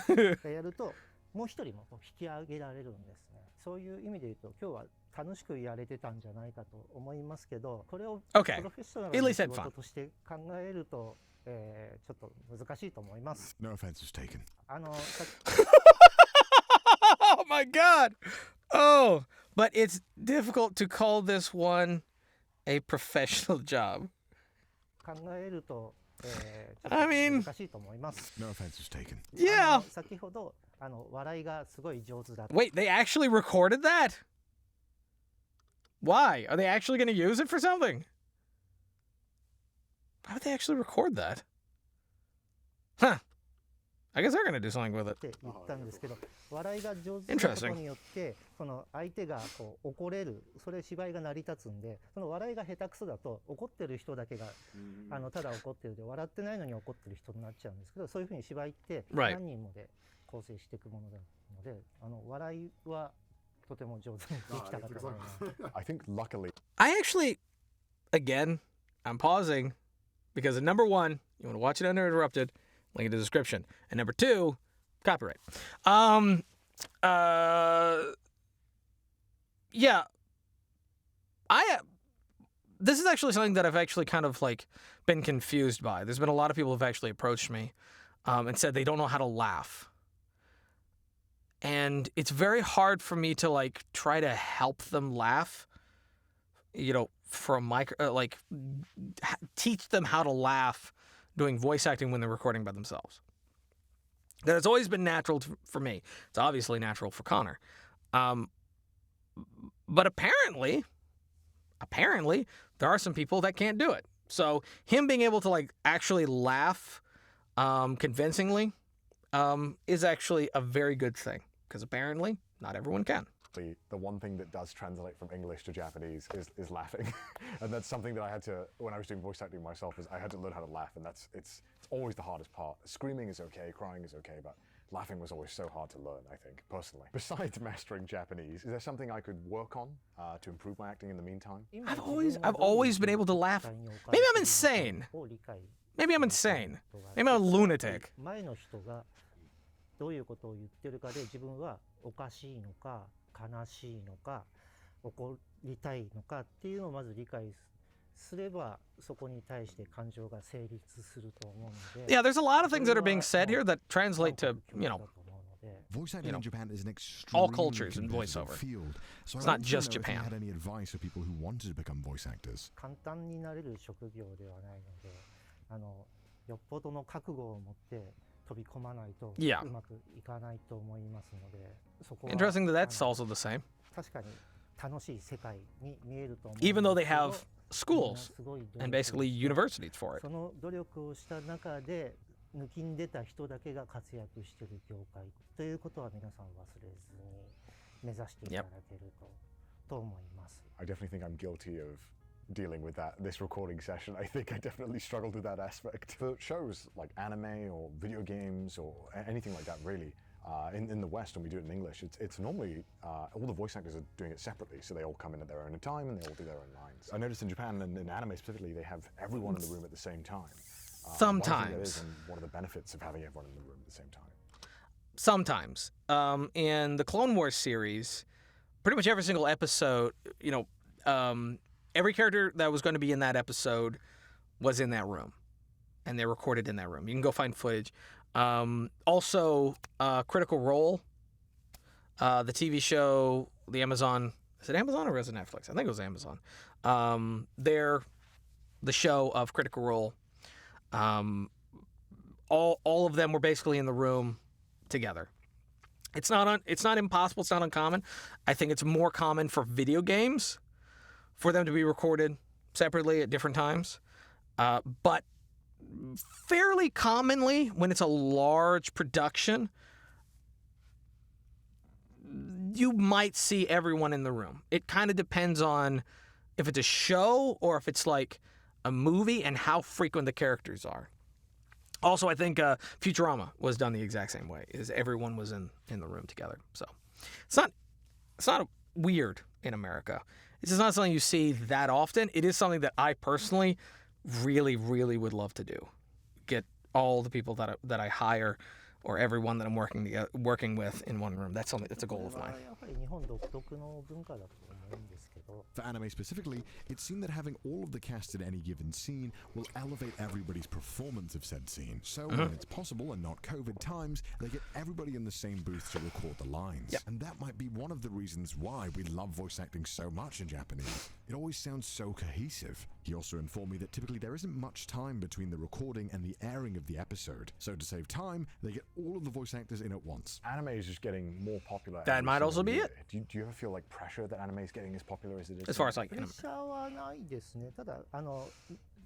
がやるともう一人も引き上げられるんですね。そういう意味で言うと今日は楽しくやれてたんじゃないかと思いますけど、これをプロ Okay. フェッショナ At ルな least 仕 had 事 fun. として考えると、ちょっと難しいと思います。 No offense was taken. さっ oh my god! Oh, but it's difficult to call this one a professional job. 考えると、ちょっ I mean- と難しいと思います。 No offense was taken. Yeah. 先ほど笑いがすごい上手だった。 Wait, they actually recorded that? Why? Are they actually going to use it for something? Why would they actually record that? Huh. I guess they're going to do something with it. って言ったんですけど、笑いが上手なことによってその相手がこう怒れる、それ芝居が成り立つんで、その笑いが下手くそだと怒ってる人だけがただ怒ってるで笑ってないのに怒ってる人になっちゃうんですけど、そういうふうに芝居って Right. 何人もで構成していくものなので、笑いはとても上手にできたかと思います。I think luckily I actually, again, I'm pausing because number one, you want to watch it uninterrupted, link in the description. And number two, copyright. Yeah. This is actually something that I've actually kind of like been confused by. There's been a lot of people who've actually approached me and said they don't know how to laugh. And it's very hard for me to like try to help them laugh, you know, for a teach them how to laugh doing voice acting when they're recording by themselves. That has always been natural for me. It's obviously natural for Connor. But apparently, there are some people that can't do it. So him being able to like actually laugh convincingly is actually a very good thing, because apparently not everyone can. the one thing that does translate from English to Japanese is laughing. And that's something that I had to, when I was doing voice acting myself, is I had to learn how to laugh, and it's always the hardest part. Screaming is okay, crying is okay, but laughing was always so hard to learn, I think, personally. Besides mastering Japanese, is there something I could work on to improve my acting in the meantime? I've always been able to laugh. Maybe I'm insane. Maybe I'm insane. Maybe I'm a lunatic. 前の人がどういうことを言ってるかで自分はおかしいのか悲しいのか怒りたいのかっていうのをまず理解すればそこに対して感情が成立すると思うので Yeah, there's a lot of things that are being said here that translate to, you know, Voice acting know, in Japan is an all extremely cultures in competitive voiceover. field. So It's I not wanted to just know if you Japan. had any advice for people who wanted to become voice actors. 簡単になれる職業ではないのでよっぽどの覚悟を持って飛び込まないと Yeah. うまくいかないと思いますのでそこは interesting that that's also the same. 確かに楽しい世界に見えると思う Even though they んですけど have schools みんなすごい努力 and basically universities for it. その努力をした中で抜きん出た人だけが活躍している業界ということは皆さん忘れずに目指していただけると思います。 I definitely think I'm guilty of dealing with this recording session. I think I definitely struggled with that aspect. For shows like anime or video games or anything like that, really, in the West, when we do it in English, it's normally all the voice actors are doing it separately, so they all come in at their own time and they all do their own lines. I noticed in Japan and in anime specifically, they have everyone in the room at the same time. Why do you think that is, Sometimes. and what are the benefits of having everyone in the room at the same time? sometimes. In the Clone Wars series, pretty much every single episode, every character that was going to be in that episode was in that room, and they recorded in that room. You can go find footage. Also, Critical Role, the TV show, the Amazon. Is it Amazon or was it Netflix? I think it was Amazon. They're the show of Critical Role. All of them were basically in the room together. It's not impossible. It's not uncommon. I think it's more common for video games for them to be recorded separately at different times. But fairly commonly, when it's a large production, you might see everyone in the room. It kind of depends on if it's a show or if it's like a movie and how frequent the characters are. Also, I think Futurama was done the exact same way. Is everyone was in the room together. So it's not weird in America. It's just not something you see that often. It is something that I personally really, really would love to do. Get all the people that I hire or everyone that I'm working with in one room. That's a goal of mine. For anime specifically, it seemed that having all of the cast in any given scene will elevate everybody's performance of said scene. So when it's possible and not COVID times, they get everybody in the same booth to record the lines. Yep. And that might be one of the reasons why we love voice acting so much in Japanese. It always sounds so cohesive. He also informed me that typically there isn't much time between the recording and the airing of the episode. So to save time, they get all of the voice actors in at once. Anime is just getting more popular. That every might single also be year. it. Do you ever feel like pressure that anime is getting as popular as it is? As far as like プレッシャーはないですね。ただ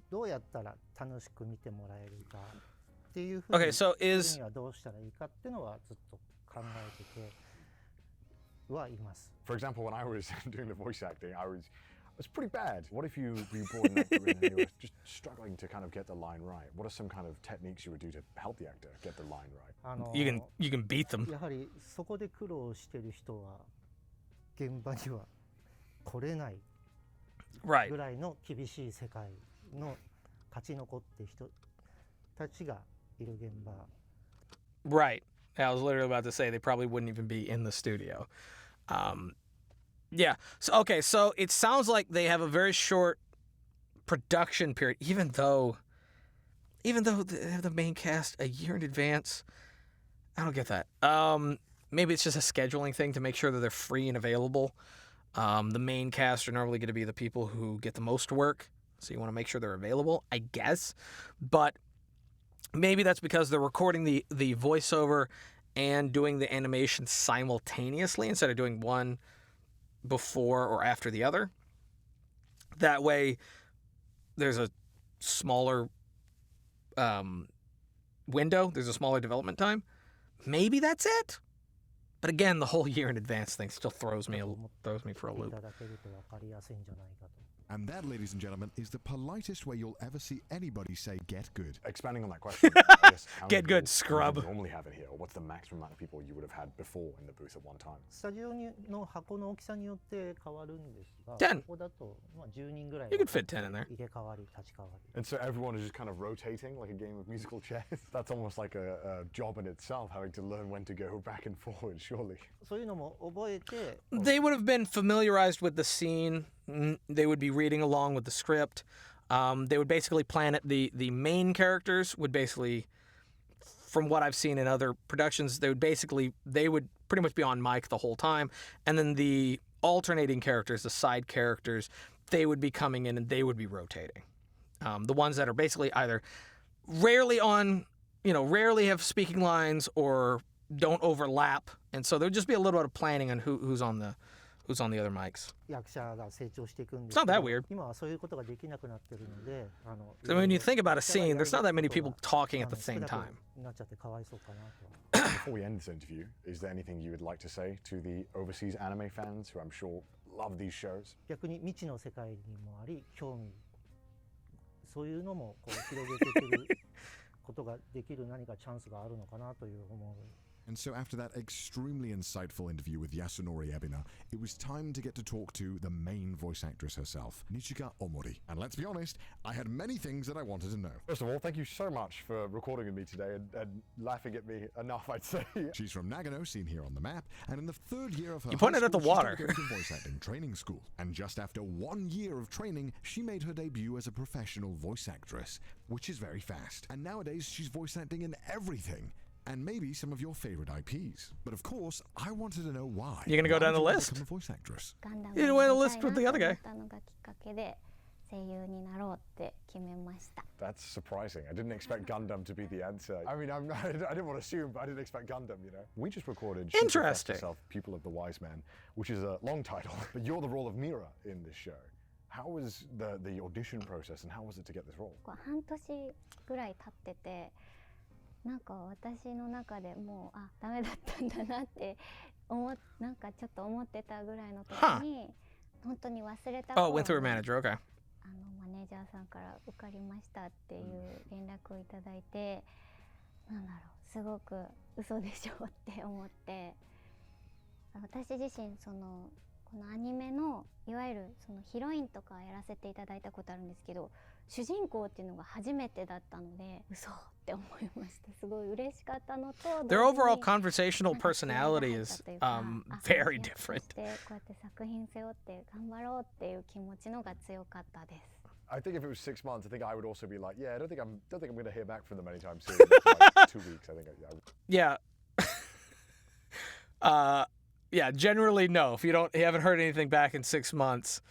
どうやったら楽しく見てもらえるかっていうふうに Okay, so するにはどうしたらいいかっていうのはずっと考えててはいます。 For example, when I was doing the voice acting, I was pretty bad. What if you brought an actor in and you were just struggling to kind of get the line right? What are some kind of techniques you would do to help the actor get the line right? you can beat them. やはりそこで苦労してる人は現場には来れない Right. ぐらいの厳しい世界の勝ち残って人たちがいる現場 Right. I was literally about to say they probably wouldn't even be in the studio. Yeah. So it sounds like they have a very short production period, even though they have the main cast a year in advance. I don't get that. Maybe it's just a scheduling thing to make sure that they're free and available. The main cast are normally going to be the people who get the most work, so you want to make sure they're available, I guess. But maybe that's because they're recording the voiceover and doing the animation simultaneously instead of doing one before or after the other. That way, there's a smaller window. There's a smaller development time. Maybe that's it. But again, the whole year in advance thing still throws me for a い loop. ただけると分かりやすいんじゃないかと。 And that, ladies and gentlemen, is the politest way you'll ever see anybody say get good. Expanding on that question, I guess, how Get many good, people scrub. would you normally have it here? Or what's the maximum amount of people you would have had before in the booth at one time? スタジオの箱の大きさによって変わるんですが、 10. ここだとまあ10人ぐらい You could fit 10 in there. 入れ替わり立ち替わり。 And so everyone is just kind of rotating like a game of musical chairs. That's almost like a job in itself, having to learn when to go back and forward, surely. そういうのも覚えて、 They would have been familiarized with the scene. They would be reading along with the script. They would basically plan it. The main characters would basically, from what I've seen in other productions, they would pretty much be on mic the whole time. And then the alternating characters, the side characters, they would be coming in and they would be rotating. The ones that are basically either rarely have speaking lines or don't overlap. And so there would just be a little bit of planning on who's on the other mics. 役者が成長していくんで It's す not け that ど weird. 今はそういうことができなくなってるので、So when you think about a scene, there's not that many people talking at the same time. なっちゃってかわいそうかなと。 Before we end this interview, is there anything you would like to say to the overseas anime fans who I'm sure love these shows? 逆に未知の世界にもあり興味、そういうのもこう広げていけることができる何かチャンスがあるのかなという思う And so after that extremely insightful interview with Yasunori Ebina, it was time to get to talk to the main voice actress herself, Nichika Omori. And let's be honest, I had many things that I wanted to know. First of all, thank you so much for recording with me today and laughing at me enough, I'd say. She's from Nagano, seen here on the map, and in the third year of her You pointed high at the school, she water. started going to voice acting training school. And just after 1 year of training, she made her debut as a professional voice actress, which is very fast. And nowadays, she's voice acting in everything. And maybe some of your favorite IPs. But of course, I wanted to know why. You're gonna go Why down did the you list? become a voice actress? ガンダム You didn't win a list with the や other り guy. たいなと思ったのがきっかけで声優になろうって決めました。 That's surprising. I didn't expect Gundam to be the answer. I mean, I didn't want to assume, but I didn't expect Gundam, you know? We just recorded She Professed Interesting. Herself, Pupil of the Wise Man, which is a long title, but you're the role of Mira in this show. How was the audition process and how was it to get this role? 半年ぐらい経ってて、なんか私の中でもうダメだったんだなってなんかちょっと思ってたぐらいの時に、本当に忘れた Oh, 頃 went through a に manager. Okay. マネージャーさんから受かりましたっていう連絡をいただいて、なんだろう、すごく嘘でしょって思って、私自身このアニメのいわゆるそのヒロインとかやらせていただいたことあるんですけど、主人公っていうのが初めてだったので嘘って思いました。すごい嬉しかったのと、 Their overall 同時に conversational なんか personality is 気合が入ったというか、very 役と different. してこうやって作品背負って頑張ろうっていう気持ちのが強かったです。 I think if it was 6 months, I think I would also be like, yeah, I don't think I'm going to hear back from them anytime soon. Like 2 weeks, I think. Yeah. Yeah, generally no. If you haven't heard anything back in 6 months.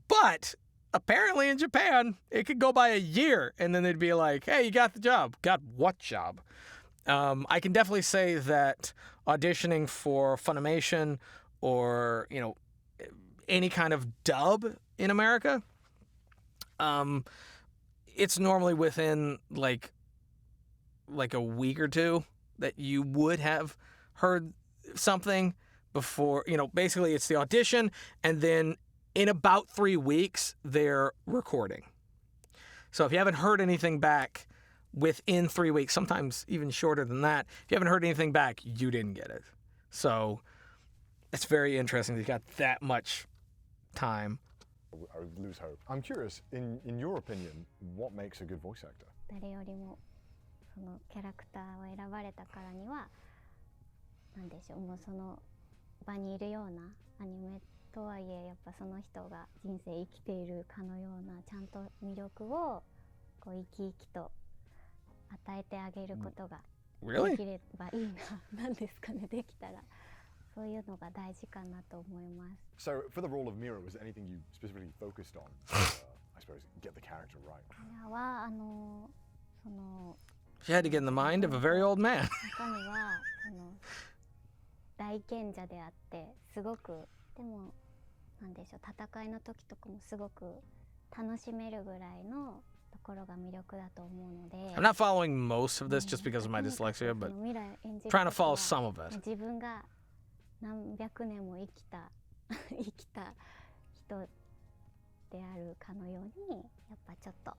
But apparently in Japan, it could go by a year and then they'd be like, hey, you got the job. Got what job? I can definitely say that auditioning for Funimation or, any kind of dub in America, it's normally within like a week or two that you would have heard something before, basically it's the audition and then in about 3 weeks they're recording. So if you haven't heard anything back within 3 weeks, sometimes even shorter than that, if you haven't heard anything back, you didn't get it. So it's very interesting that you got that much time. I would lose hope. I'm curious, in your opinion, what makes a good voice actor? 誰よりもそのキャラクターを選ばれたからには、なんでしょう、もうその場にいるようなアニメとはいえ、やっぱその人が人生生きているかのようなちゃんと魅力をこう生き生きと与えてあげることができればいいな、なんですかね、できたらそういうのが大事かなと思います。 So, for the role of Mira, was there anything you specifically focused on? I suppose get the character right. これはその She had to get in the mind of a very old man. 中身は大賢者であって、すごくでもなんでしょう、戦いの時とかもすごく楽しめるぐらいのところが魅力だと思うので。 I'm not following most of this just because of my dyslexia, but trying to follow some of it. 自分が何百年も生きた人であるかのように、やっぱちょっと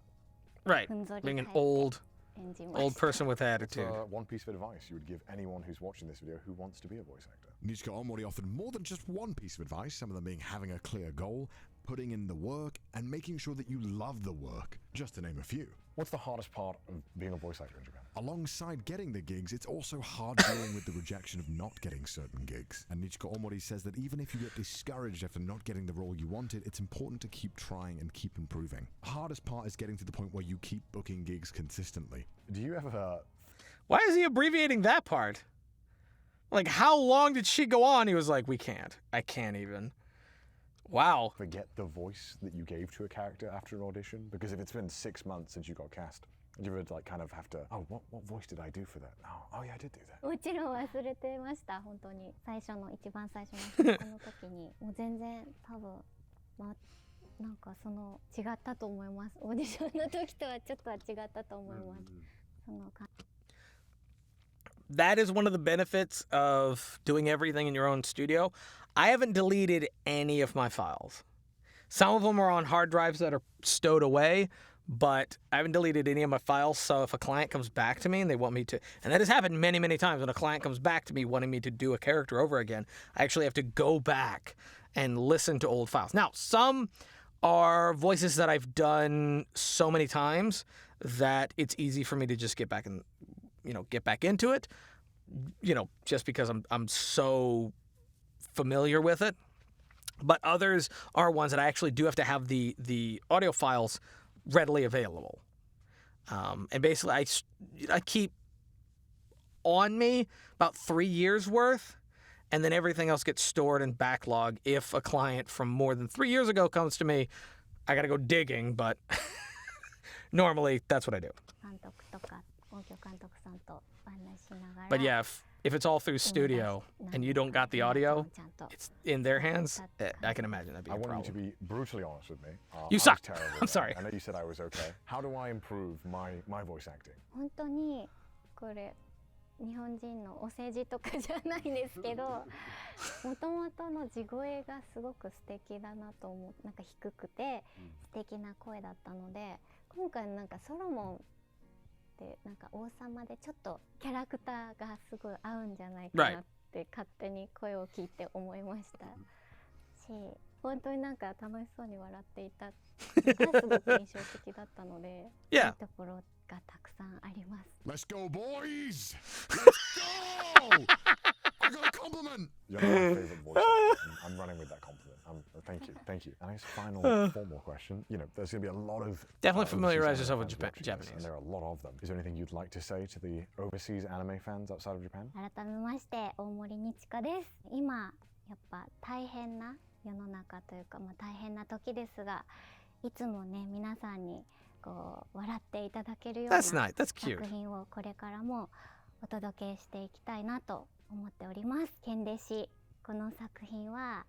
Right, ふんぞり being 返 an って old 演じました。 person with attitude. One piece of advice you would give anyone who's watching this video who wants to be a voice actor? Nichika Omori offered more than just one piece of advice, some of them being having a clear goal, putting in the work, and making sure that you love the work, just to name a few. What's the hardest part of being a voice actor in Japan? Alongside getting the gigs, it's also hard dealing with the rejection of not getting certain gigs. And Nichika Omori says that even if you get discouraged after not getting the role you wanted, it's important to keep trying and keep improving. The hardest part is getting to the point where you keep booking gigs consistently. Do you ever... Why is he abbreviating that part? Like, how long did she go on? He was like, we can't. I can't even. Wow. forget the voice that you gave to a character after an audition? Because if it's been 6 months since you got cast, do you ever like kind of have to, oh, what voice did I do for that? Oh yeah, I did do that. もちろん忘れてました。本当に一番最初のこの時にもう全然多分なんか違ったと思います。オーディションの時とはちょっとは違ったと思います。That is one of the benefits of doing everything in your own studio. I haven't deleted any of my files. Some of them are on hard drives that are stowed away, but I haven't deleted any of my files. So if a client comes back to me and they want me to, and that has happened many, many times when a client comes back to me wanting me to do a character over again, I actually have to go back and listen to old files. Now, some are voices that I've done so many times that it's easy for me to just get back into it, just because I'm so familiar with it. But others are ones that I actually do have to have the audio files readily available. And basically, I keep on me about 3 years worth, and then everything else gets stored in backlog. If a client from more than 3 years ago comes to me, I got to go digging, but normally that's what I do. 監督とか音響監督さんとお話ししながら But yeah, if it's all through studio and you don't got the audio, it's in their hands, I can imagine that'd be I a want you to problem. be brutally honest with me. You I was suck. terrible. I'm sorry. I know you said I was okay. How do I improve my voice acting? 本当にこれ日本人のお世辞とかじゃないですけどもともとの地声がすごく素敵だなと思う。なんか低くて素敵な声だったので、今回なんかソロモンってなんか王様でちょっとキャラクターがすごい合うんじゃないかなって勝手に声を聞いて思いましたし、本当になんか楽しそうに笑っていたのがすごく印象的だったので、いい Yeah. ところがたくさんあります。 Let's go, boys! Let's go! I got a compliment! You're not my favorite voice actor. I'm running with that compliment. Thank you. And I guess final formal question. There's going to be a lot of Definitely overseas familiarize anime yourself with fans watching this, Japanese. and there are a lot of them. Is there anything you'd like to say to the overseas anime fans outside of Japan? 改めまして大森にちかです。今やっぱ大変な世の中というか、大変な時ですが、いつもね皆さんにこう笑っていただけるような That's nice. That's 作 cute. 品をこれからもお届けしていきたいなと思っております。ケンデシ、この作品は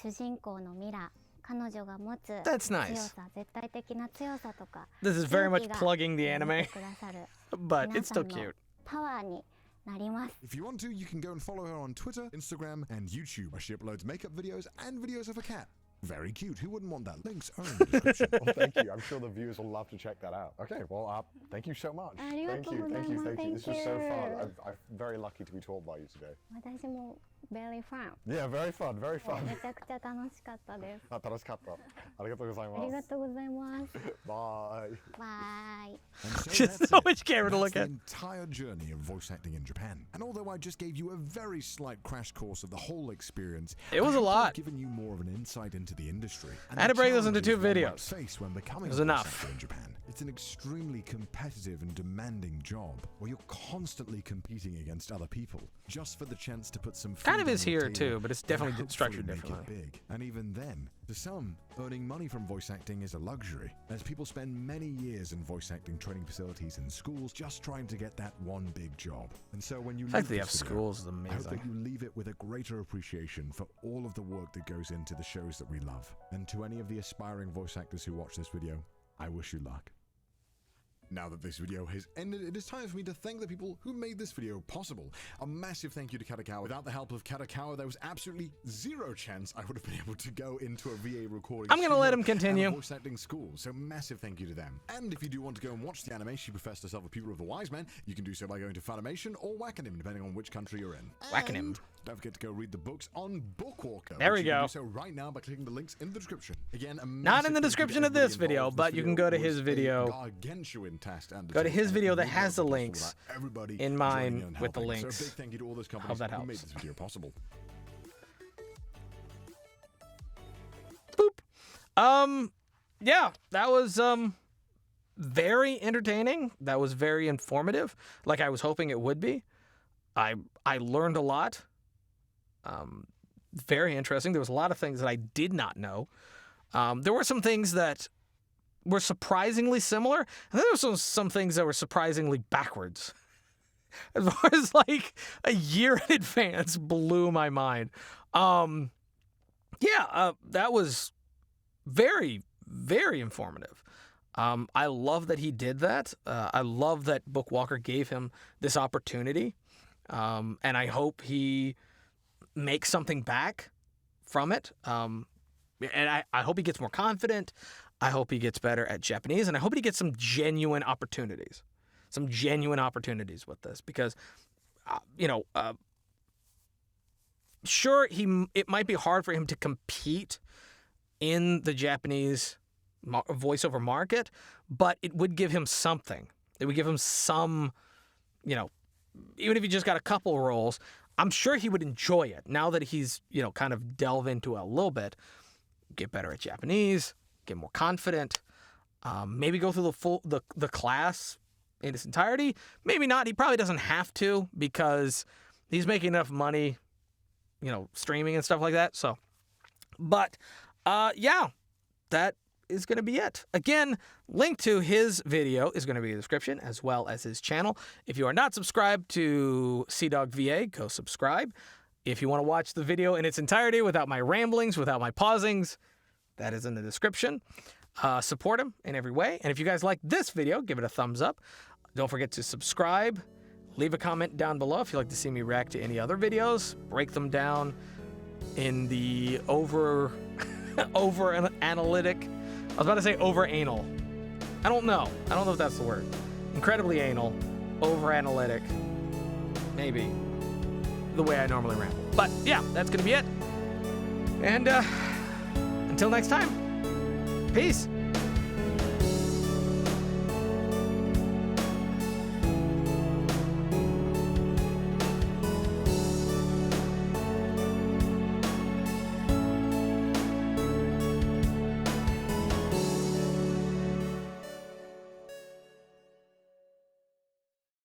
主人公のミラ、彼女が持つ That's 強 nice. さ、絶対的な強さとか This is very much 勇気が plugging the 見 anime, てくださる but 皆 it's さ still んの cute. パワーになります。 If you want to, you can go and follow her on Twitter, Instagram, and YouTube, where she uploads makeup videos and videos of her cat. Very cute. Who wouldn't want that? Links are in the description. Well, thank you. I'm sure the viewers will love to check that out. Okay, well, thank you so much. Thank you. This was so fun. I'm very lucky to be taught by you today. 私も very fun。 Yeah, very fun, very fun. めちゃくちゃ楽しかったです。あ、楽しかった。ありがとうございありがます。とうございます。 Bye. バイ。 And so Just that's so it. much camera to That's look the at. entire journey of voice acting in Japan. And although I just gave you a very slight crash course of the whole experience, It was I a hope lot. I've given you more of an insight into the industry. I had to break this into two challenges one might videos. face when becoming It was a voice enough. actor in Japan. It's an extremely competitive and demanding job where you're constantly competing against other people just for the chance to put some food Kind of on is your here table too, but it's and definitely hopefully structured make it differently. big. And even then, to some, earning money from voice acting is a luxury, as people spend many years in voice acting training facilities and schools just trying to get that one big job. And so when you The fact leave that they have this video, schools is I hope amazing. that you leave it with a greater appreciation for all of the work that goes into the shows that we love. And to any of the aspiring voice actors who watch this video, I wish you luck. Now that this video has ended, it is time for me to thank the people who made this video possible. A massive thank you to Katakawa. Without the help of Katakawa, there was absolutely zero chance I would have been able to go into a VA recording I'm gonna let him studio continue. and a voice acting school, so massive thank you to them. And if you do want to go and watch the anime She Professed Herself a Pupil of the Wise Man, you can do so by going to Funimation or Wakanim, depending on which country you're in. Wakanim. And don't forget to go read the books on Bookwalker. There which we you can go. do so right now by clicking the links in the description. Again, a Not in massive the thank you to description of everybody this video, involved. but you can go to was his a video. gargantuan task to Go to undertake, his and video it that would has not the be possible links without everybody in joining mine in and with the helping. links. So a big thank you to all those Hope companies that who made helps. this video possible. Boop. Yeah, that was very entertaining. That was very informative, like I was hoping it would be. I learned a lot. Very interesting. There was a lot of things that I did not know. There were some things that were surprisingly similar, and then there were some things that were surprisingly backwards. As far as like a year in advance blew my mind. That was very, very informative. I love that he did that. I love that Bookwalker gave him this opportunity. And I hope he makes something back from it. And I hope he gets more confident. I hope he gets better at Japanese, and I hope he gets some genuine opportunities with this, because, sure, it might be hard for him to compete in the Japanese voiceover market, but it would give him something. It would give him some, even if he just got a couple roles, I'm sure he would enjoy it. Now that he's, kind of delve into it a little bit, get better at Japanese, get more confident, maybe go through the class in its entirety. Maybe not. He probably doesn't have to, because he's making enough money, streaming and stuff like that. So, but that is going to be it. Again, link to his video is going to be in the description, as well as his channel. If you are not subscribed to CDawgVA, go subscribe. If you want to watch the video in its entirety without my ramblings, without my pausings, that is in the description. Support him in every way. And if you guys like this video, give it a thumbs up. Don't forget to subscribe. Leave a comment down below if you'd like to see me react to any other videos. Break them down in the over analytic. I was about to say over anal. I don't know if that's the word. Incredibly anal, over analytic. Maybe the way I normally ramble. But yeah, that's gonna be it. And until next time, peace.